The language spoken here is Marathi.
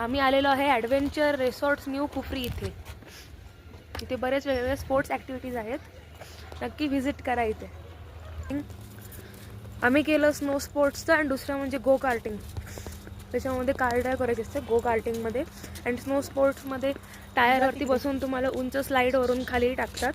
आम्ही आलेलो आहे ॲडव्हेंचर रिसॉर्ट्स न्यू कुफरी इथे. इथे बरेच वेगवेगळे स्पोर्ट्स ॲक्टिव्हिटीज आहेत, नक्की व्हिजिट करा इथे. आम्ही केलं स्नो स्पोर्ट्सचं आणि दुसरं म्हणजे गो कार्टिंग. त्याच्यामध्ये कार ड्राईव्ह करायची असते गो कार्टिंगमध्ये. आणि स्नो स्पोर्ट्समध्ये टायरवरती बसून तुम्हाला उंच स्लाईडवरून खाली टाकतात.